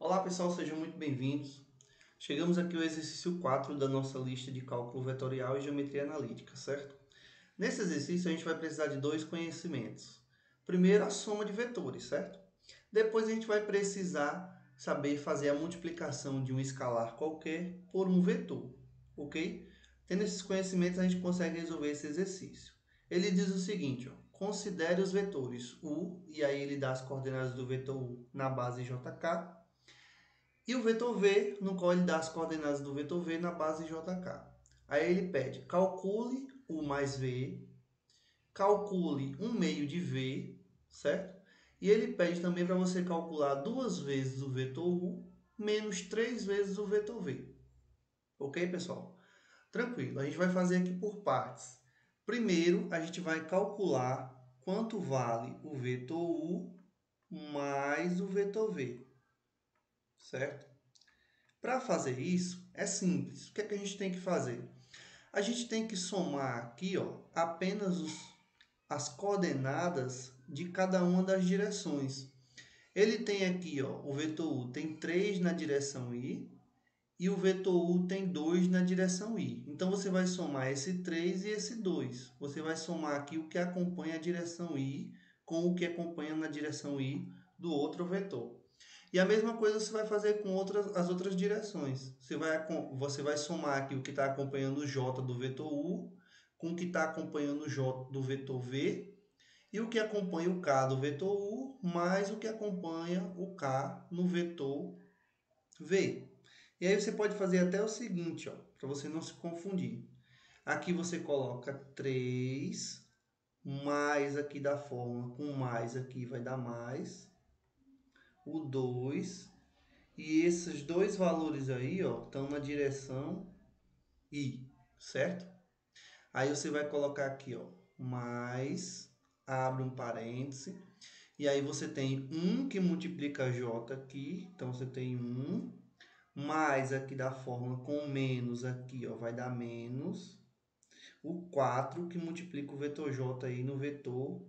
Olá pessoal, sejam muito bem-vindos. Chegamos aqui ao exercício 4 da nossa lista de cálculo vetorial e geometria analítica, certo? Nesse exercício a gente vai precisar de dois conhecimentos. Primeiro, a soma de vetores, certo? Depois a gente vai precisar saber fazer a multiplicação de um escalar qualquer por um vetor, ok? Tendo esses conhecimentos a gente consegue resolver esse exercício. Ele diz o seguinte, ó, considere os vetores U, e aí ele dá as coordenadas do vetor U na base JK, e o vetor v, no qual ele dá as coordenadas do vetor v na base jk. Aí ele pede, calcule u mais v, calcule 1 meio de v, certo? E ele pede também para você calcular 2 vezes o vetor u menos 3 vezes o vetor v. Ok, pessoal? Tranquilo, a gente vai fazer aqui por partes. Primeiro, a gente vai calcular quanto vale o vetor u mais o vetor v, certo? Para fazer isso, é simples. O que é que a gente tem que fazer? A gente tem que somar aqui, ó, apenas as coordenadas de cada uma das direções. Ele tem aqui, ó, o vetor U tem 3 na direção I e o vetor U tem 2 na direção I. Então, você vai somar esse 3 e esse 2. Você vai somar aqui o que acompanha a direção I com o que acompanha na direção I do outro vetor. E a mesma coisa você vai fazer com as outras direções. Você vai somar aqui o que está acompanhando o J do vetor U com o que está acompanhando o J do vetor V e o que acompanha o K do vetor U mais o que acompanha o K no vetor V. E aí você pode fazer até o seguinte, para você não se confundir. Aqui você coloca 3 mais aqui da forma com mais aqui vai dar mais o 2. E esses dois valores aí, ó, estão na direção I, certo? Aí você vai colocar aqui, ó, mais, abre um parêntese, e aí você tem 1 que multiplica J aqui, então você tem 1, mais aqui da forma com menos aqui, ó, vai dar menos, o 4 que multiplica o vetor J aí no vetor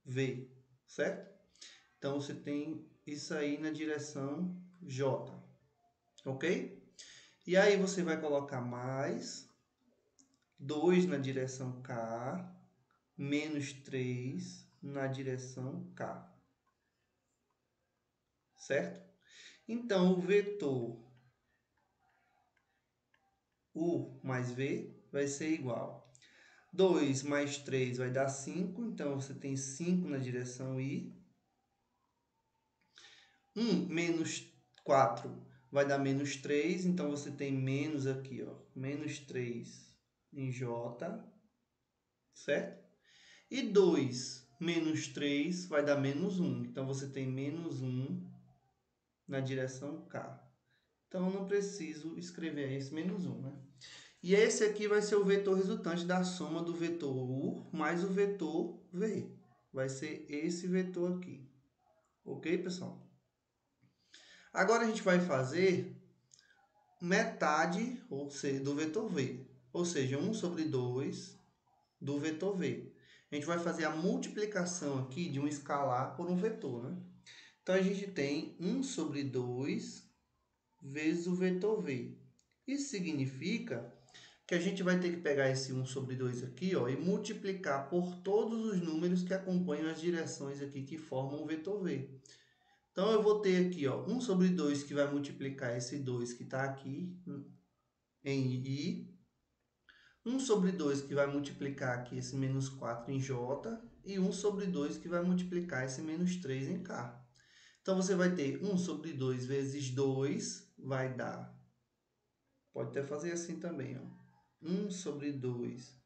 V, certo? Então você tem isso aí na direção J, ok? E aí você vai colocar mais 2 na direção K, menos 3 na direção K, certo? Então, o vetor U mais V vai ser igual. 2 mais 3 vai dar 5, então você tem 5 na direção I. 1 menos 4 vai dar menos 3, então você tem menos aqui, ó, menos 3 em J, certo? E 2 menos 3 vai dar menos 1. Então, você tem menos 1 na direção K. Então, eu não preciso escrever esse menos 1, né? E esse aqui vai ser o vetor resultante da soma do vetor U mais o vetor V. Vai ser esse vetor aqui. Ok, pessoal? Agora, a gente vai fazer metade do vetor V. Ou seja, 1 sobre 2 do vetor V. A gente vai fazer a multiplicação aqui de um escalar por um vetor, né? Então, a gente tem 1 sobre 2 vezes o vetor V. Isso significa que a gente vai ter que pegar esse 1 sobre 2 aqui, ó, e multiplicar por todos os números que acompanham as direções aqui que formam o vetor V. Então, eu vou ter aqui, ó, 1 sobre 2 que vai multiplicar esse 2 que está aqui em I. 1 sobre 2 que vai multiplicar aqui esse menos 4 em J. E 1 sobre 2 que vai multiplicar esse menos 3 em K. Então, você vai ter 1 sobre 2 vezes 2 vai dar. Pode até fazer assim também, ó. 1 sobre 2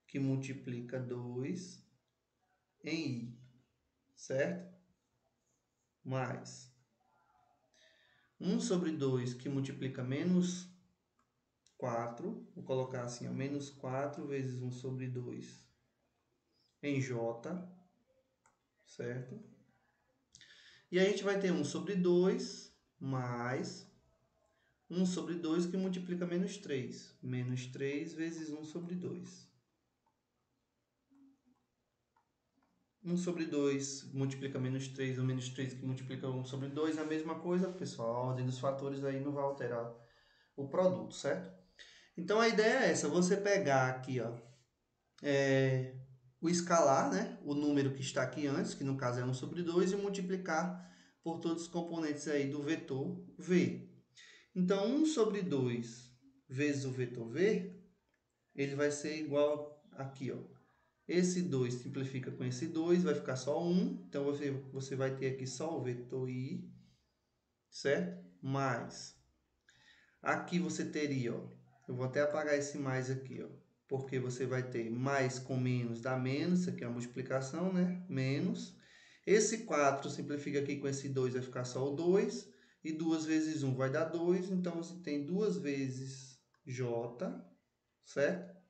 que multiplica 2 em I, certo? Mais 1 sobre 2 que multiplica menos 4. Vou colocar assim, ó, menos 4 vezes 1 sobre 2 em J, certo? E a gente vai ter 1 sobre 2 mais 1 sobre 2 que multiplica menos 3. Menos 3 vezes 1 sobre 2. 1 sobre 2 multiplica menos 3, ou menos 3 que multiplica 1 sobre 2 é a mesma coisa, pessoal. A ordem dos fatores aí não vai alterar o produto, certo? Então a ideia é essa, você pegar aqui, ó, o escalar, né? O número que está aqui antes, que no caso é 1 sobre 2, e multiplicar por todos os componentes aí do vetor v. Então 1 sobre 2 vezes o vetor v, ele vai ser igual aqui, ó. Esse 2 simplifica com esse 2, vai ficar só 1. Então, você vai ter aqui só o vetor i, certo? Mais. Aqui você teria, ó, eu vou até apagar esse mais aqui, ó, porque você vai ter mais com menos dá menos, isso aqui é uma multiplicação, né? Menos. Esse 4 simplifica aqui com esse 2, vai ficar só o 2. E 2 vezes 1 vai dar 2, então você tem 2 vezes j, certo?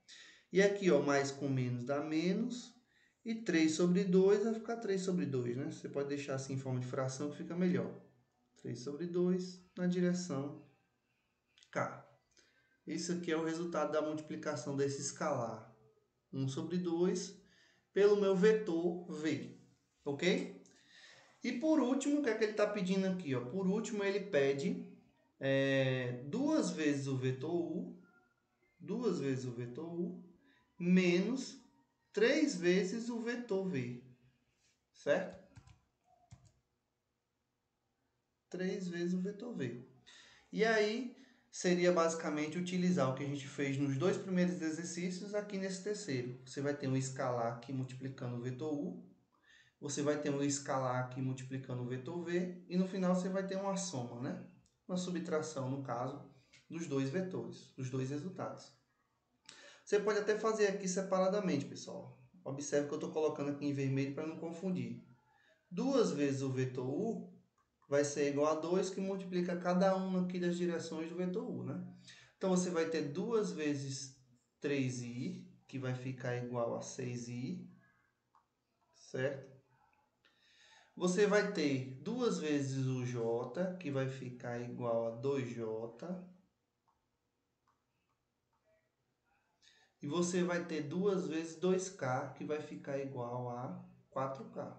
E aqui, ó, mais com menos dá menos. E 3 sobre 2 vai ficar 3 sobre 2, né? Você pode deixar assim em forma de fração que fica melhor. 3 sobre 2 na direção K. Isso aqui é o resultado da multiplicação desse escalar 1 sobre 2 pelo meu vetor V. Ok? E por último, o que é que ele está pedindo aqui? Ó? Por último, ele pede duas vezes o vetor U, menos 3 vezes o vetor V, certo? 3 vezes o vetor V. E aí, seria basicamente utilizar o que a gente fez nos dois primeiros exercícios aqui nesse terceiro. Você vai ter um escalar aqui multiplicando o vetor U, você vai ter um escalar aqui multiplicando o vetor V, e no final você vai ter uma soma, né? Uma subtração, no caso, dos dois vetores, dos dois resultados. Você pode até fazer aqui separadamente, pessoal. Observe que eu estou colocando aqui em vermelho para não confundir. 2 vezes o vetor U vai ser igual a 2, que multiplica cada uma aqui das direções do vetor U, né? Então, você vai ter 2 vezes 3i, que vai ficar igual a 6i, certo? Você vai ter 2 vezes o j, que vai ficar igual a 2j. E você vai ter 2 vezes 2k, que vai ficar igual a 4k.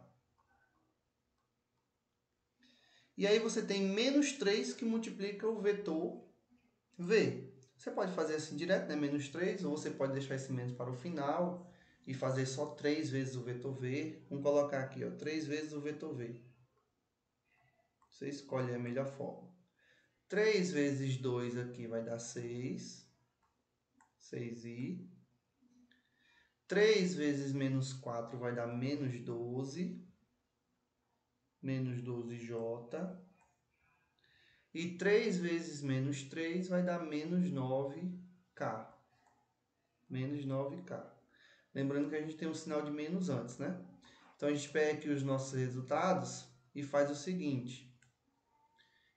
E aí você tem menos 3 que multiplica o vetor v. Você pode fazer assim direto, né? Menos 3, ou você pode deixar esse menos para o final e fazer só 3 vezes o vetor v. Vamos colocar aqui, ó, 3 vezes o vetor v. Você escolhe a melhor forma. 3 vezes 2 aqui vai dar 6. 6i. 3 vezes menos 4 vai dar menos 12. Menos 12j. E 3 vezes menos 3 vai dar menos 9k. Menos 9k. Lembrando que a gente tem um sinal de menos antes, né? Então, a gente pega aqui os nossos resultados e faz o seguinte.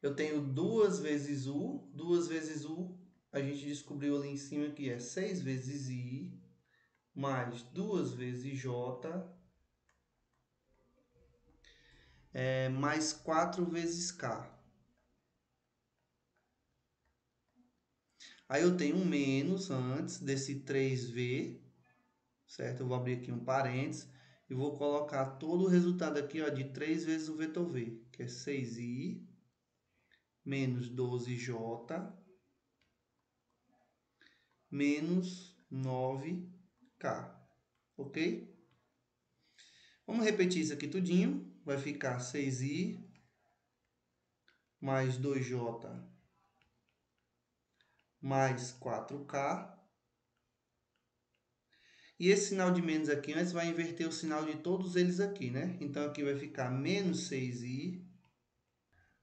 Eu tenho 2 vezes U. 2 vezes U, a gente descobriu ali em cima que é 6 vezes I, mais 2 vezes J, mais 4 vezes K. Aí eu tenho um menos antes desse 3V, certo? Eu vou abrir aqui um parênteses e vou colocar todo o resultado aqui, ó, de 3 vezes o vetor V, que é 6i menos 12j menos 9k, ok? Vamos repetir isso aqui tudinho. Vai ficar 6i mais 2j mais 4k. E esse sinal de menos aqui antes vai inverter o sinal de todos eles aqui, né? Então, aqui vai ficar menos 6i.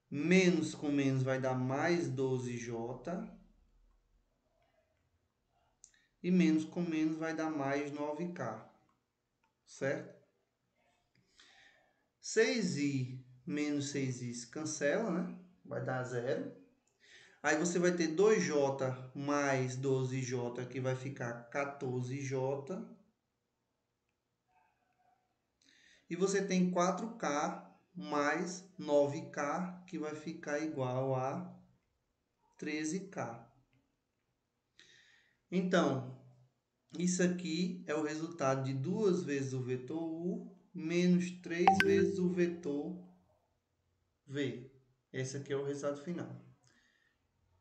Menos com menos vai dar mais 12j. E menos com menos vai dar mais 9k. Certo? 6i menos 6i se cancela, né? Vai dar 0. Aí você vai ter 2j mais 12j, que vai ficar 14j. E você tem 4k mais 9k, que vai ficar igual a 13k. Então, isso aqui é o resultado de 2 vezes o vetor U menos 3 vezes o vetor V. Esse aqui é o resultado final.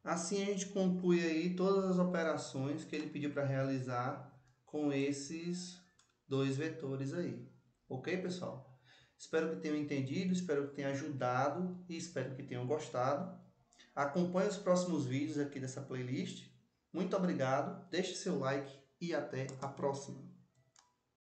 Assim a gente conclui aí todas as operações que ele pediu para realizar com esses dois vetores aí. Ok, pessoal? Espero que tenham entendido, espero que tenha ajudado e espero que tenham gostado. Acompanhe os próximos vídeos aqui dessa playlist. Muito obrigado, deixe seu like e até a próxima.